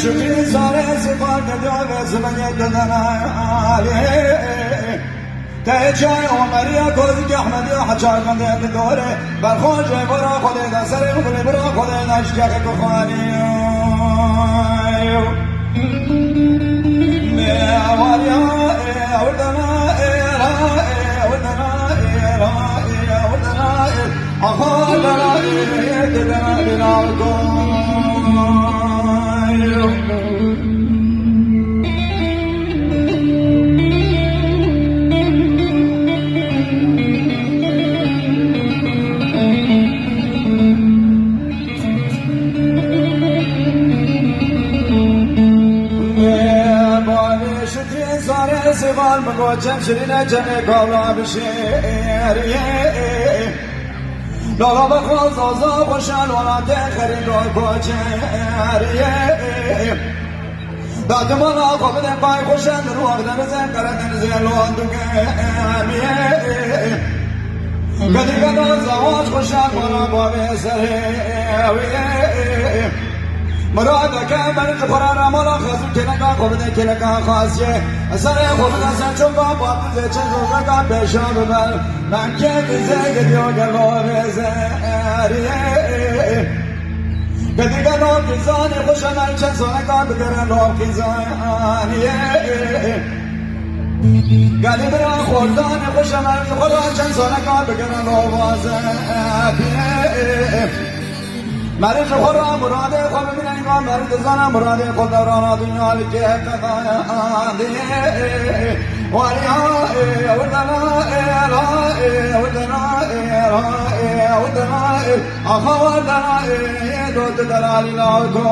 شكري صار سفاك جواب زمني دناي تاجي عمري كوز احمد حجار من دوره برخوج برا خود دسر خود برا خود نشجع كخواني ميواليا ودنا أخذنا يدنا بنالكم سوال مگوچم شرین جمع کالا بشیریه لالا بخواز آزا خوشن والا تخرین روی کوچریه داد مالا خوب دن پای خوشن رو اقدم زن کرد زیلون دوگمیه قدر قدر زواج خوشن والا بابی سریویه مراد كامل القرآن مولا خزو كلكا خبد كلكا خاصية أسرع خبد أسرع شوفا باطل زي چنزو زكا بشام بل من كيف زيد يوغا لوغ زاريه قدي قدو كزاني خوشنا چنزو نكا بكرن لوغ كزانيه قدي برا خورداني خوشنا خدا چنزو نكا بكرن لوغ زاريه مرد خورا مراد خواب من ایمان مرد زن مراد خود دوران دنیا لکه قضایه والیا ودنا آخا ودنا دوت دلالی لاکو